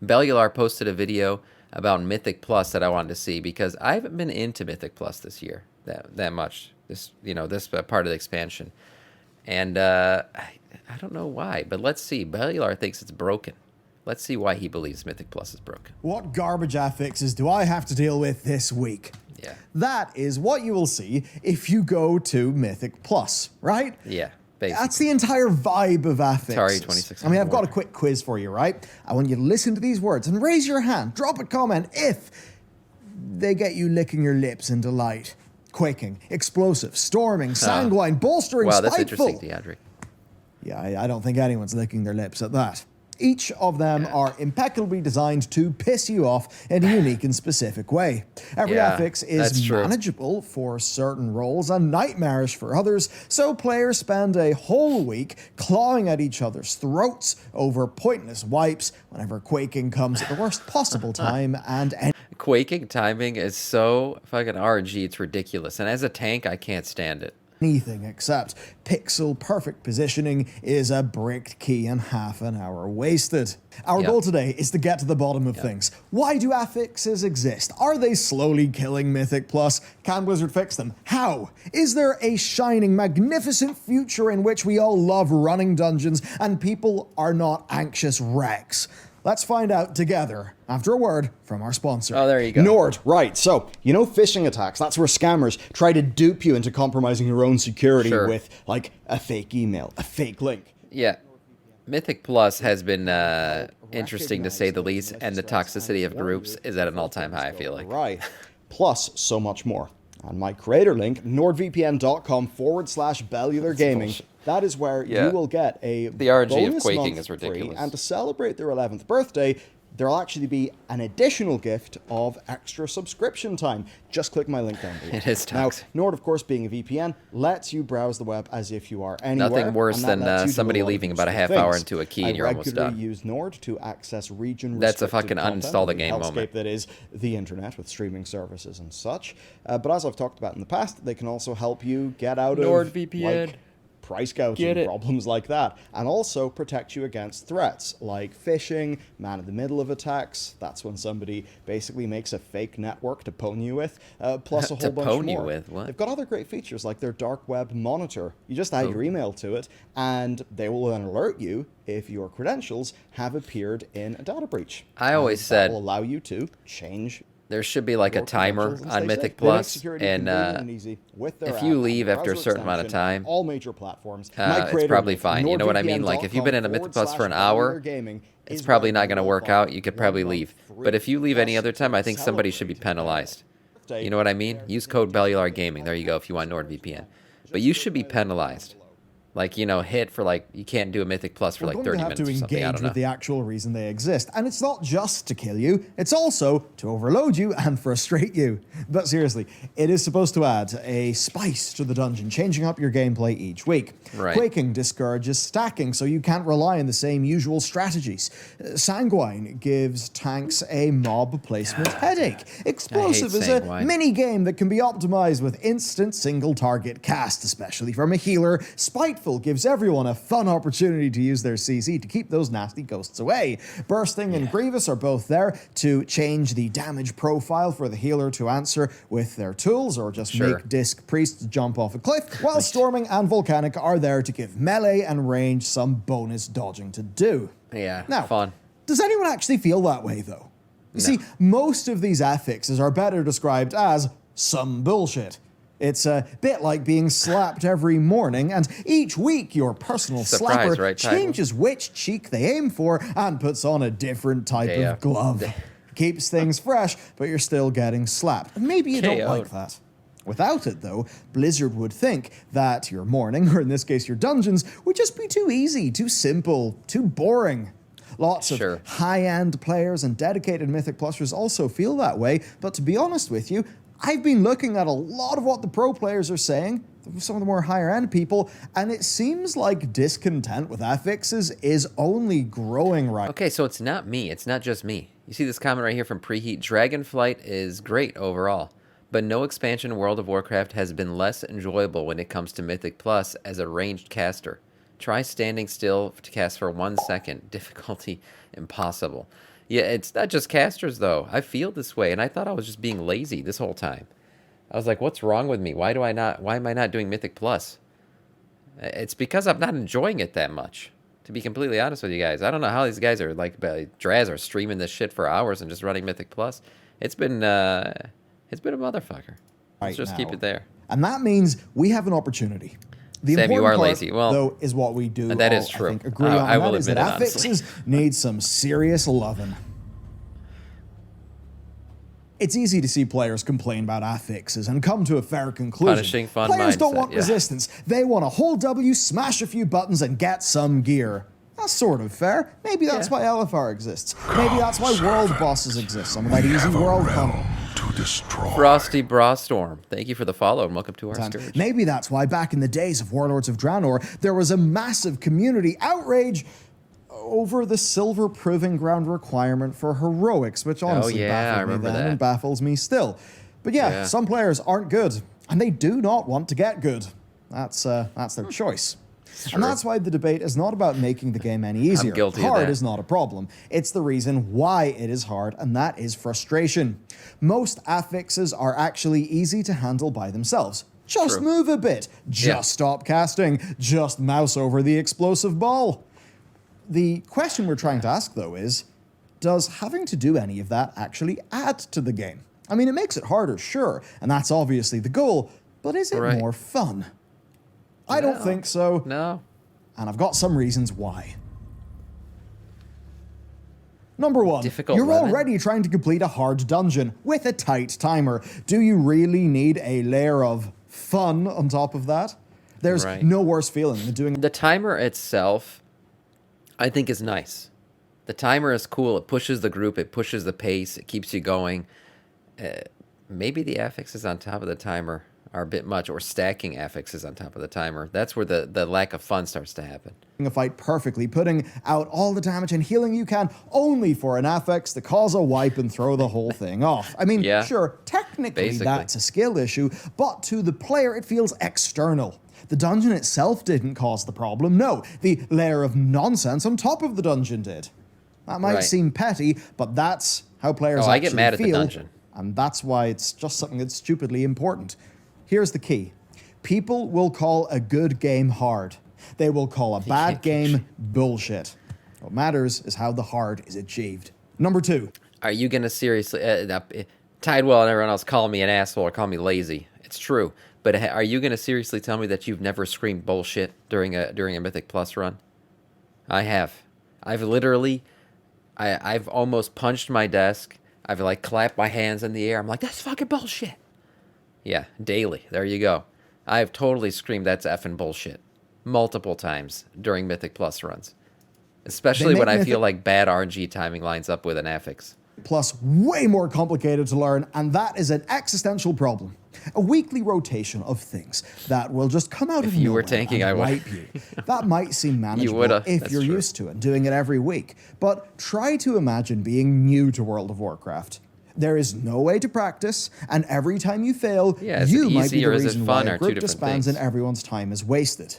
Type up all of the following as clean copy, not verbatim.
Bellular posted a video about Mythic Plus that I wanted to see because I haven't been into Mythic Plus this year that much. This part of the expansion, and I don't know why, but let's see. Bellular thinks it's broken. Let's see why he believes Mythic Plus is broken. What garbage affixes do I have to deal with this week? Yeah. That is what you will see if you go to Mythic Plus, right? Yeah, basically. That's the entire vibe of affixes. Sorry, 26. I mean, I've got a quick quiz for you, right? I want you to listen to these words and raise your hand, drop a comment if they get you licking your lips in delight. Quaking, explosive, storming, sanguine, bolstering, wow, that's spiteful. interesting, DeAndre. Yeah, I don't think anyone's licking their lips at that. Each of them are impeccably designed to piss you off in a unique and specific way. Every affix is manageable for certain roles and nightmarish for others, so players spend a whole week clawing at each other's throats over pointless wipes whenever quaking comes at the worst possible time and Quaking timing is so fucking RNG, it's ridiculous. And as a tank, I can't stand it. anything except pixel perfect positioning is a bricked key and half an hour wasted. Our goal today is to get to the bottom of things. Why do affixes exist? Are they slowly killing Mythic Plus? Can Blizzard fix them? How? Is there a shining, magnificent future in which we all love running dungeons and people are not anxious wrecks? Let's find out together after a word from our sponsor. Oh, there you go. Nord, right. So, you know phishing attacks, that's where scammers try to dupe you into compromising your own security with, like, a fake email, a fake link. Yeah. Mythic Plus has been interesting to say the least, and the toxicity of groups is at an all-time high, I feel like. Right. Plus, so much more. And my creator link, nordvpn.com/Bellular Gaming. That is where you will get a the RNG bonus of quaking month is ridiculous. free, and to celebrate their 11th birthday, there'll actually be an additional gift of extra subscription time. Just click my link down below. It is Now, toxic. Nord, of course, being a VPN, lets you browse the web as if you are anywhere. Nothing worse than somebody leaving about a half hour into a key and you're almost done. I regularly use Nord to access region That's a fucking uninstall the game moment. That is the internet with streaming services and such. But as I've talked about in the past, they can also help you get out of NordVPN. price gouging, problems like that, and also protect you against threats like phishing, man-in-the-middle-of attacks. That's when somebody basically makes a fake network to pwn you with, plus a whole bunch more. You with? What? They've got other great features like their dark web monitor. You just add your email to it, and they will then alert you if your credentials have appeared in a data breach. I always said that will allow you to change. There should be like a timer on Mythic Plus, and if you leave after a certain amount of time, all major platforms, it's probably fine. You know what I mean? Like if you've been in a Mythic Plus for an hour, it's probably not going to work out. You could probably leave. But if you leave any other time, I think somebody should be penalized. You know what I mean? Use code Bellular Gaming. There you go if you want NordVPN. But you should be penalized. Like, you know, hit for like, you can't do a Mythic Plus for like 30 minutes or something. We're going to have to engage with know. the actual reason they exist. And it's not just to kill you, it's also to overload you and frustrate you. But seriously, it is supposed to add a spice to the dungeon, changing up your gameplay each week. Right. Quaking discourages stacking, so you can't rely on the same usual strategies. Sanguine gives tanks a mob placement headache. Explosive is a mini-game that can be optimized with instant single-target cast, especially from a healer. Spiteful gives everyone a fun opportunity to use their CC to keep those nasty ghosts away. Bursting and Grievous are both there to change the damage profile for the healer to answer with their tools, or just make Disc Priests jump off a cliff, while Storming and Volcanic are there to give melee and range some bonus dodging to do. Yeah, now, fun. Does anyone actually feel that way, though? You see, most of these affixes are better described as some bullshit. It's a bit like being slapped every morning, and each week your personal slapper changes which cheek they aim for and puts on a different type of glove. Keeps things fresh, but you're still getting slapped. Maybe you don't like that. Without it, though, Blizzard would think that your morning, or in this case your dungeons, would just be too easy, too simple, too boring. Lots of high-end players and dedicated Mythic Plusers also feel that way, but to be honest with you, I've been looking at a lot of what the pro players are saying, some of the more higher-end people, and it seems like discontent with affixes is only growing right. Okay, so it's not me. It's not just me. You see this comment right here from Preheat. Dragonflight is great overall, but no expansion in World of Warcraft has been less enjoyable when it comes to Mythic Plus as a ranged caster. Try standing still to cast for 1 second. Difficulty impossible. Yeah, it's not just casters, though. I feel this way, and I thought I was just being lazy this whole time. I was like, what's wrong with me? Why am I not doing Mythic Plus? It's because I'm not enjoying it that much, to be completely honest with you guys. I don't know how these guys are, like, Draz are streaming this shit for hours and just running Mythic Plus. It's been a motherfucker. Let's just keep it there. And that means we have an opportunity. The Sam, you important are part, lazy. Well, though, is what we do. that is true. I think agree on. I will that is admit that it, honestly. affixes need some serious loving. It's easy to see players complain about affixes and come to a fair conclusion. Punishing fun Players don't mindset, want resistance. They want a whole W, smash a few buttons, and get some gear. That's sort of fair. Maybe that's why LFR exists. Maybe that's why world bosses exist. Some of that easy world content. To destroy. Frosty Brawstorm, thank you for the follow and welcome to our scourge. Maybe that's why back in the days of Warlords of Draenor, there was a massive community outrage over the silver proving ground requirement for heroics, which honestly baffled me then and baffles me still. But yeah, some players aren't good, and they do not want to get good. That's their choice. And that's why the debate is not about making the game any easier. I'm guilty hard of that. is not a problem. It's the reason why it is hard, and that is frustration. Most affixes are actually easy to handle by themselves. Just move a bit. Just stop casting. Just mouse over the explosive ball. The question we're trying to ask, though, is, does having to do any of that actually add to the game? I mean, it makes it harder, sure, and that's obviously the goal, but is it more fun? I don't think so. No. And I've got some reasons why. Number one, Difficult you're limit. already trying to complete a hard dungeon with a tight timer. Do you really need a layer of fun on top of that? There's no worse feeling than doing... The timer itself, I think, is nice. The timer is cool. It pushes the group. It pushes the pace. It keeps you going. Maybe the affixes on top of the timer are a bit much, or stacking affixes on top of the timer. That's where the lack of fun starts to happen. A fight perfectly, putting out all the damage and healing you can, only for an affix to cause a wipe and throw the whole thing off. I mean, sure, technically that's a skill issue, but to the player it feels external. The dungeon itself didn't cause the problem. No, the layer of nonsense on top of the dungeon did. That might seem petty, but that's how players actually I get mad at the feel, dungeon. and that's why it's just something that's stupidly important. Here's the key. People will call a good game hard. They will call a bad game bullshit. What matters is how the hard is achieved. Number two. Are you going to seriously... Tidewell and everyone else call me an asshole or call me lazy. It's true. But are you going to seriously tell me that you've never screamed bullshit during a Mythic Plus run? I have. I've literally... I've almost punched my desk. I've like clapped my hands in the air. I'm like, that's fucking bullshit. Yeah, daily. There you go. I have totally screamed that's effing bullshit multiple times during Mythic Plus runs. Especially when I feel like bad RNG timing lines up with an affix. Plus, way more complicated to learn, and that is an existential problem. A weekly rotation of things that will just come out of nowhere. If you were tanking, I would. Wipe you. That might seem manageable if you're used to it, doing it every week. But try to imagine being new to World of Warcraft. There is no way to practice, and every time you fail, you might be the reason why a group disbands and everyone's time is wasted.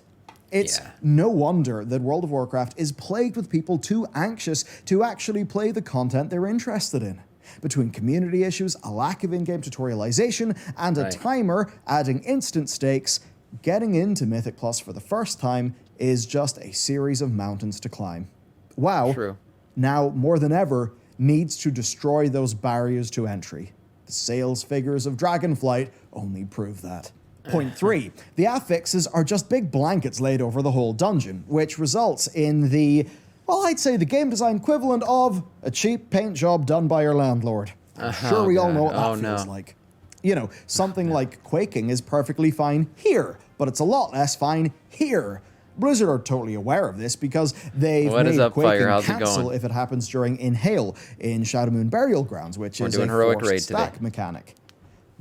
It's no wonder that World of Warcraft is plagued with people too anxious to actually play the content they're interested in. Between community issues, a lack of in-game tutorialization, and a timer adding instant stakes, getting into Mythic Plus for the first time is just a series of mountains to climb. WoW, now more than ever, needs to destroy those barriers to entry. The sales figures of Dragonflight only prove that. Point 3. The affixes are just big blankets laid over the whole dungeon, which results in the, well, I'd say the game design equivalent of a cheap paint job done by your landlord. I'm sure we all know what that feels like. You know, something like quaking is perfectly fine here, but it's a lot less fine here. Blizzard are totally aware of this because they've made quaking cancel if it happens during Inhale in Shadowmoon Burial Grounds, which is a forced stack mechanic.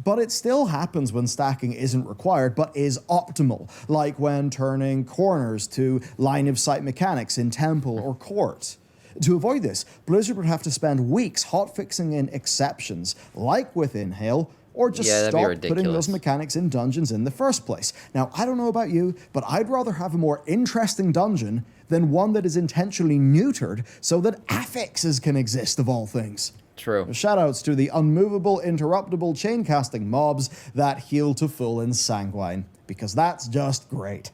But it still happens when stacking isn't required, but is optimal, like when turning corners to line-of-sight mechanics in Temple or Court. To avoid this, Blizzard would have to spend weeks hotfixing in exceptions, like with Inhale, or just stop putting those mechanics in dungeons in the first place. Now, I don't know about you, but I'd rather have a more interesting dungeon than one that is intentionally neutered so that affixes can exist, of all things. True. Shoutouts to the unmovable, interruptible, chain-casting mobs that heal to full in Sanguine, because that's just great.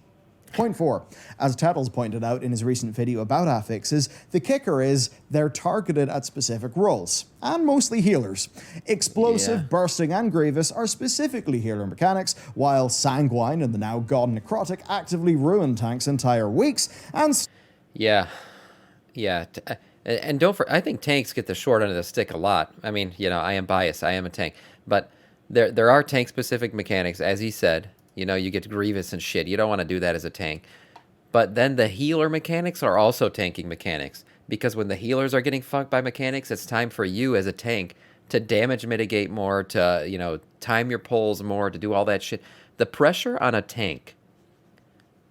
Point 4. As Tettles pointed out in his recent video about affixes, the kicker is they're targeted at specific roles, and mostly healers. Explosive, Bursting, and Grievous are specifically healer mechanics, while Sanguine and the now God Necrotic actively ruin tanks' entire weeks, and... And I think tanks get the short end of the stick a lot. I mean, I am biased. I am a tank. But there are tank-specific mechanics, as he said. You get Grievous and shit. You don't want to do that as a tank. But then the healer mechanics are also tanking mechanics. Because when the healers are getting fucked by mechanics, it's time for you as a tank to damage mitigate more, to, time your pulls more, to do all that shit. The pressure on a tank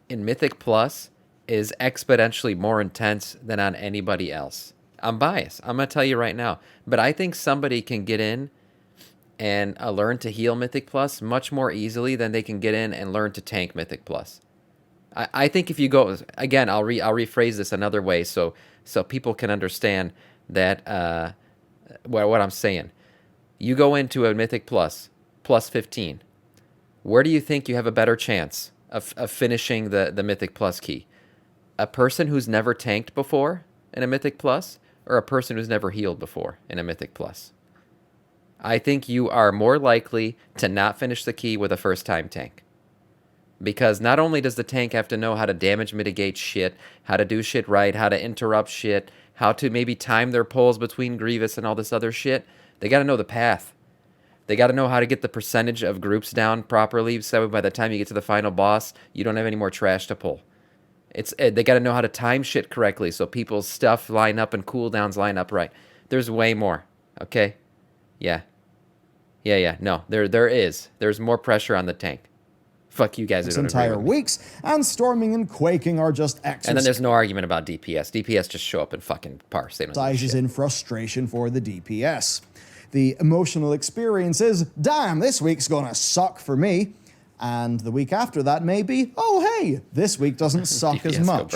in Mythic Plus is exponentially more intense than on anybody else. I'm biased. I'm going to tell you right now. But I think somebody can get in and learn to heal Mythic Plus much more easily than they can get in and learn to tank Mythic Plus. I think if you go... Again, I'll rephrase this another way so people can understand that what I'm saying. You go into a Mythic Plus 15. Where do you think you have a better chance of finishing the Mythic Plus key? A person who's never tanked before in a Mythic Plus, or a person who's never healed before in a Mythic Plus? I think you are more likely to not finish the key with a first-time tank. Because not only does the tank have to know how to damage mitigate shit, how to do shit right, how to interrupt shit, how to maybe time their pulls between Grievous and all this other shit, they got to know the path. They got to know how to get the percentage of groups down properly, so by the time you get to the final boss, you don't have any more trash to pull. They got to know how to time shit correctly so people's stuff line up and cooldowns line up right. There's way more, okay? Yeah. No, there is. There's more pressure on the tank. Fuck you guys who don't agree entire with me. weeks, and storming and quaking are just exercises. And then there's no argument about DPS. DPS just show up and fucking parse. They don't do shit. In frustration for the DPS. The emotional experience is, damn, this week's gonna suck for me. And the week after that may be, oh hey, this week doesn't suck as much.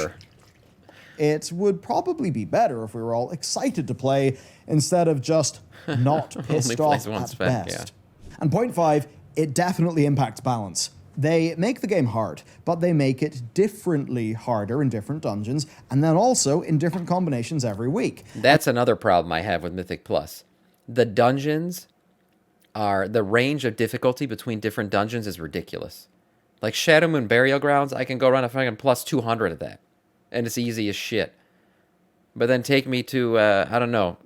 It would probably be better if we were all excited to play instead of just not pissed off at best. And point 5, it definitely impacts balance. They make the game hard, but they make it differently harder in different dungeons, and then also in different combinations every week. That's another problem I have with Mythic Plus. The dungeons the range of difficulty between different dungeons is ridiculous. Like Shadow Moon Burial Grounds, I can go around a fucking plus 200 of that, and it's easy as shit. But then take me to, I don't know,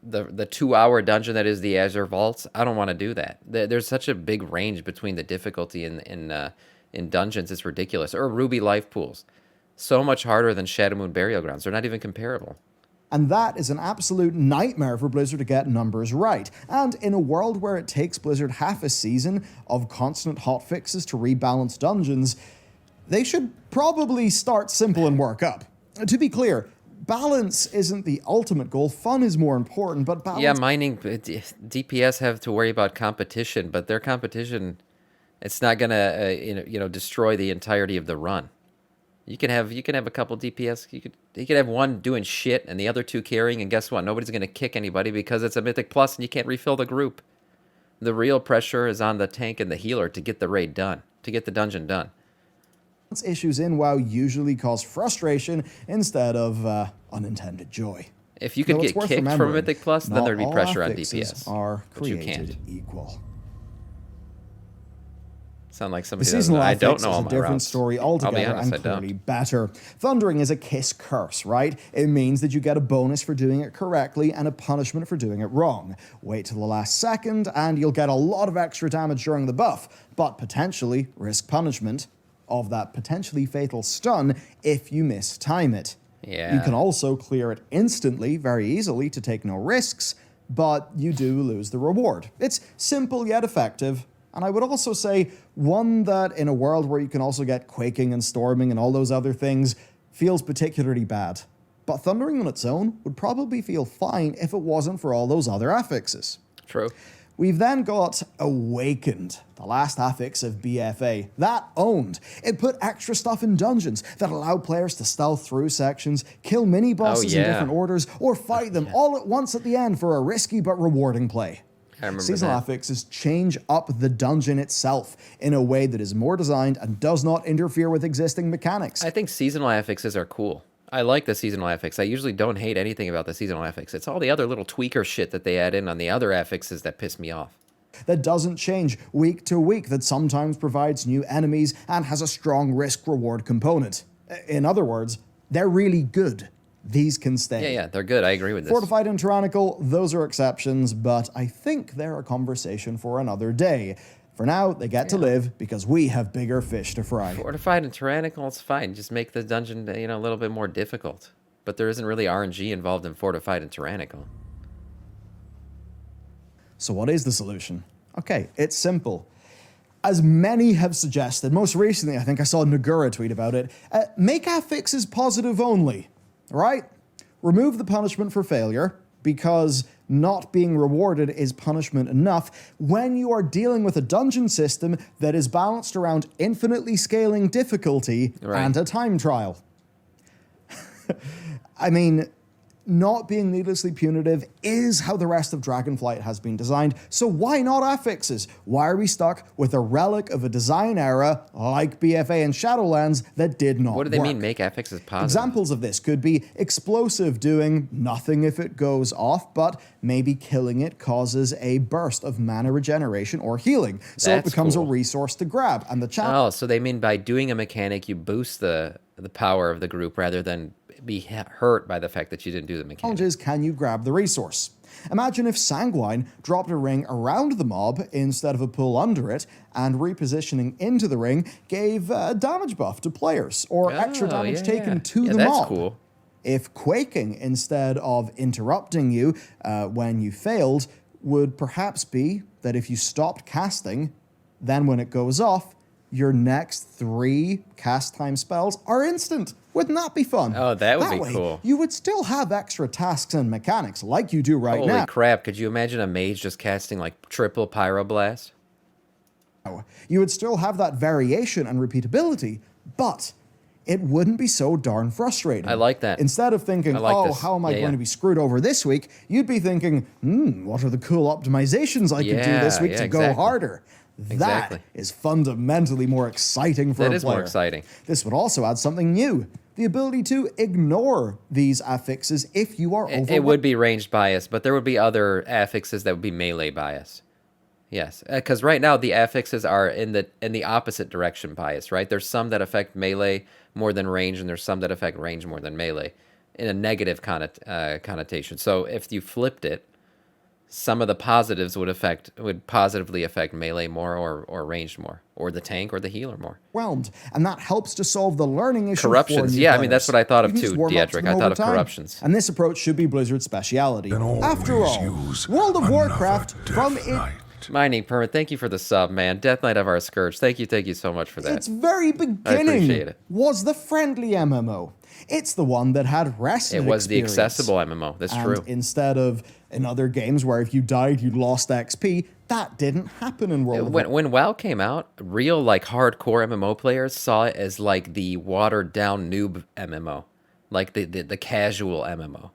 the 2-hour dungeon that is the Azure Vaults. I don't want to do that. There's such a big range between the difficulty in dungeons. It's ridiculous. Or Ruby Life Pools. So much harder than Shadow Moon Burial Grounds. They're not even comparable. And that is an absolute nightmare for Blizzard to get numbers right. And in a world where it takes Blizzard half a season of constant hotfixes to rebalance dungeons, they should probably start simple and work up. To be clear, balance isn't the ultimate goal. Fun is more important, but balance... Yeah, mining... DPS have to worry about competition, but their competition, it's not going to destroy the entirety of the run. You can have a couple DPS. You could have one doing shit and the other two carrying, and guess what? Nobody's going to kick anybody because it's a Mythic Plus and you can't refill the group. The real pressure is on the tank and the healer to get the raid done, to get the dungeon done. Issues in WoW usually cause frustration instead of unintended joy. If you could get kicked from a Mythic Plus, then there'd be pressure on DPS. Are but you can't. Equal. Sound like somebody that I don't know all my routes. A different story altogether and clearly better. Thundering is a kiss curse, right? It means that you get a bonus for doing it correctly and a punishment for doing it wrong. Wait till the last second and you'll get a lot of extra damage during the buff, but potentially risk punishment of that potentially fatal stun if you mistime it. Yeah. You can also clear it instantly, very easily, to take no risks, but you do lose the reward. It's simple yet effective. And I would also say one that, in a world where you can also get quaking and storming and all those other things, feels particularly bad. But thundering on its own would probably feel fine if it wasn't for all those other affixes. True. We've then got Awakened, the last affix of BFA. That owned. It put extra stuff in dungeons that allowed players to stealth through sections, kill mini-bosses in different orders, or fight them all at once at the end for a risky but rewarding play. I remember Seasonal that. affixes change up the dungeon itself in a way that is more designed and does not interfere with existing mechanics. I think seasonal affixes are cool. I like the seasonal affix. I usually don't hate anything about the seasonal affix. It's all the other little tweaker shit that they add in on the other affixes that piss me off. That doesn't change week to week, that sometimes provides new enemies and has a strong risk-reward component. In other words, they're really good. These can stay. Yeah, they're good. I agree with this. Fortified and Tyrannical, those are exceptions, but I think they're a conversation for another day. For now, they get to live because we have bigger fish to fry. Fortified and Tyrannical, it's fine. Just make the dungeon, a little bit more difficult. But there isn't really RNG involved in Fortified and Tyrannical. So what is the solution? Okay, it's simple. As many have suggested, most recently I think I saw Nagura tweet about it, make affixes positive only, right? Remove the punishment for failure, because not being rewarded is punishment enough when you are dealing with a dungeon system that is balanced around infinitely scaling difficulty and a time trial. I mean, not being needlessly punitive is how the rest of Dragonflight has been designed, so why not affixes? Why are we stuck with a relic of a design era like BFA and Shadowlands that did not work? What do they mean, make affixes positive? Examples of this could be Explosive doing nothing if it goes off, but maybe killing it causes a burst of mana regeneration or healing, so it becomes a resource to grab, and the challenge... Oh, so they mean by doing a mechanic, you boost the power of the group rather than be hurt by the fact that you didn't do the mechanic. Is, can you grab the resource? Imagine if Sanguine dropped a ring around the mob instead of a pull under it, and repositioning into the ring gave a damage buff to players, or extra damage taken to the mob. That's cool. If Quaking, instead of interrupting you when you failed, would perhaps be that if you stopped casting, then when it goes off, your next 3 cast time spells are instant. Wouldn't that be fun? Oh, that would be cool. You would still have extra tasks and mechanics like you do right now. Holy crap, could you imagine a mage just casting like triple Pyroblast? You would still have that variation and repeatability, but it wouldn't be so darn frustrating. I like that. Instead of thinking, how am I going to be screwed over this week? You'd be thinking, what are the cool optimizations I could do this week to go harder? That is fundamentally more exciting for a player. That is more exciting. This would also add something new. The ability to ignore these affixes if you are overwhelmed. It would be ranged bias, but there would be other affixes that would be melee bias. Yes, because right now the affixes are in the opposite direction bias, right? There's some that affect melee more than range, and there's some that affect range more than melee in a negative connotation. So if you flipped it, some of the positives would positively affect melee more or ranged more, or the tank or the healer more. And that helps to solve the learning issue. Corruptions, I mean that's what I thought of too, Dietrich. I thought of corruptions. And this approach should be Blizzard's speciality. After all, World of Warcraft from it. Mining Permit, thank you for the sub, man. Death Knight of our Scourge, thank you so much for that. Its very beginning was the friendly MMO. It's the one that had rest. It was the accessible MMO. That's true. Instead of in other games where if you died you lost XP, that didn't happen in World of Warcraft. When WoW came out, real like hardcore MMO players saw it as like the watered down noob MMO, like the casual MMO.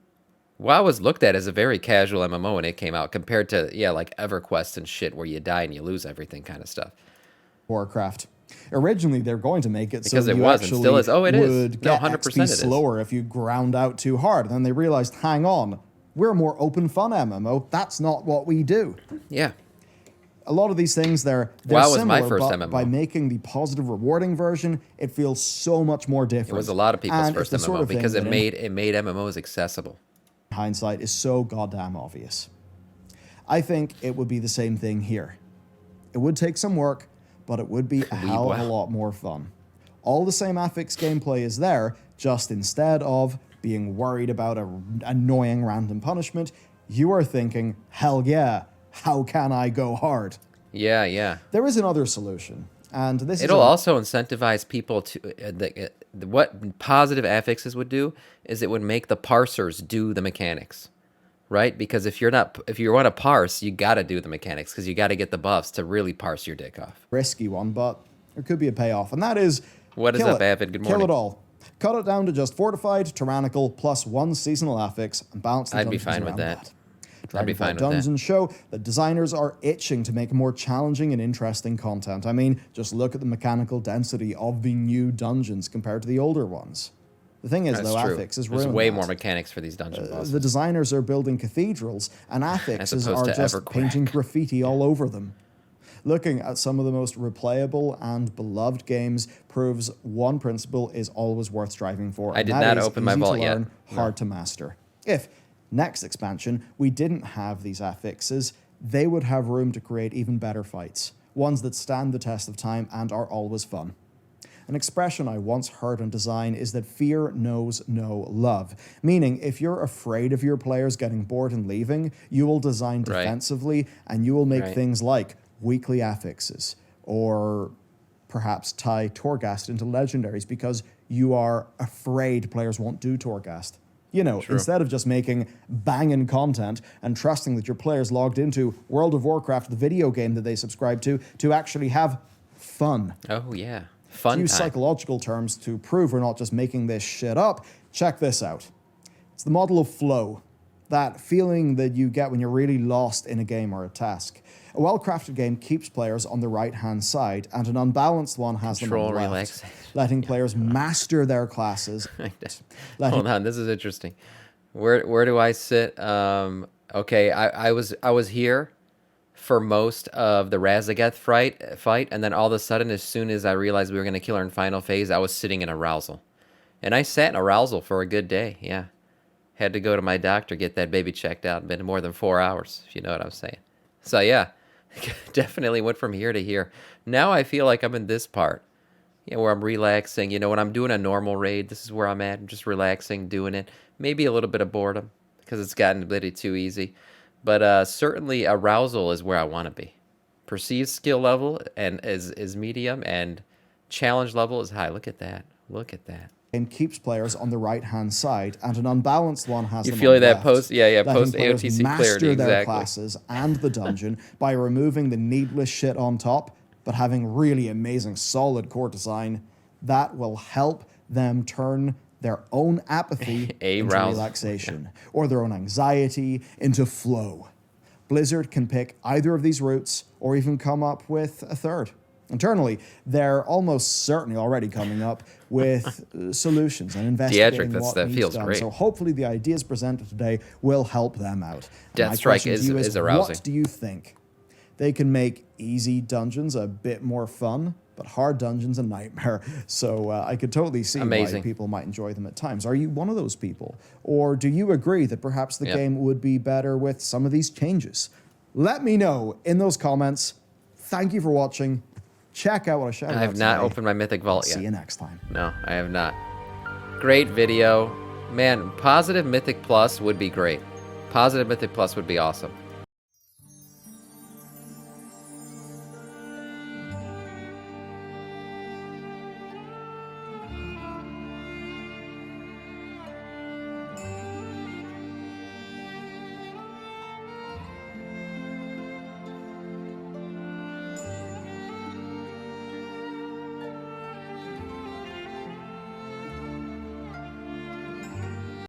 WoW was looked at as a very casual MMO when it came out, compared to like EverQuest and shit where you die and you lose everything kind of stuff. Warcraft. Originally, they're going to make it because so it you was actually and still is. Oh, it would is. get 100% XP slower if you ground out too hard. And then they realized, hang on, we're a more open fun MMO. That's not what we do. Yeah. A lot of these things, they're WoW similar, was my first but MMO. by making the positive rewarding version, it feels so much more different. It was a lot of people's first MMO sort of because it that made MMOs accessible. Hindsight is so goddamn obvious. I think it would be the same thing here. It would take some work, but it would be a hell of a lot more fun. All the same affix gameplay is there, just instead of being worried about an annoying random punishment, you are thinking, hell yeah, how can I go hard? Yeah. There is another solution, and this It'll also incentivize people to... what positive affixes would do is it would make the parsers do the mechanics. right? Because if you want to parse, you got to do the mechanics because you got to get the buffs to really parse your dick off. Risky one, but there could be a payoff, and that is what is up, Avid? Good morning. Kill it all. Cut it down to just fortified, tyrannical, plus 1 seasonal affix, and balance the I'd be dungeons fine with around that. Dragonflight Dungeons show that designers are itching to make more challenging and interesting content. I mean, just look at the mechanical density of the new dungeons compared to the older ones. The thing is, though, affixes ruin There's way that. more mechanics for these dungeon bosses. The designers are building cathedrals, and affixes are just painting graffiti all over them. Looking at some of the most replayable and beloved games proves one principle is always worth striving for. I did not open my vault yet. Hard to master. If next expansion we didn't have these affixes, they would have room to create even better fights, ones that stand the test of time and are always fun. An expression I once heard in design is that fear knows no love, meaning if you're afraid of your players getting bored and leaving, you will design defensively and you will make things like weekly affixes, or perhaps tie Torghast into legendaries because you are afraid players won't do Torghast. You know, instead of just making banging content and trusting that your players logged into World of Warcraft, the video game that they subscribe to actually have fun. Oh, yeah. Fun To use time. psychological terms to prove we're not just making this shit up, check this out. It's the model of flow, that feeling that you get when you're really lost in a game or a task. A well-crafted game keeps players on the right-hand side, and an unbalanced one has them on the left, relaxation. letting players master their classes. Hold on, this is interesting. Where do I sit? Okay, I was here for most of the Razageth fight, and then all of a sudden, as soon as I realized we were going to kill her in final phase, I was sitting in arousal. And I sat in arousal for a good day, yeah. Had to go to my doctor, get that baby checked out. Been more than 4 hours, if you know what I'm saying. So yeah, definitely went from here to here. Now I feel like I'm in this part, where I'm relaxing. You know, when I'm doing a normal raid, this is where I'm at. I'm just relaxing, doing it. Maybe a little bit of boredom, because it's gotten a bit too easy. But certainly arousal is where I want to be. Perceived skill level and is medium, and challenge level is high. Look at that. Look at that. And keeps players on the right-hand side, and an unbalanced one has them on the feel that left, post AOTC master clarity, their exactly. classes and the dungeon by removing the needless shit on top, but having really amazing solid core design that will help them turn their own apathy into relaxation, or their own anxiety into flow. Blizzard can pick either of these routes, or even come up with a third. Internally, they're almost certainly already coming up with solutions and investigating what needs done. Great. So hopefully the ideas presented today will help them out. Deathstrike is arousing. What do you think? They can make easy dungeons a bit more fun, but hard dungeons a nightmare. So I could totally see why people might enjoy them at times. Are you one of those people? Or do you agree that perhaps the game would be better with some of these changes? Let me know in those comments. Thank you for watching. Check out what I shouted out I have not opened my Mythic Vault yet. See you next time. No, I have not. Great video. Man, positive Mythic Plus would be great. Positive Mythic Plus would be awesome.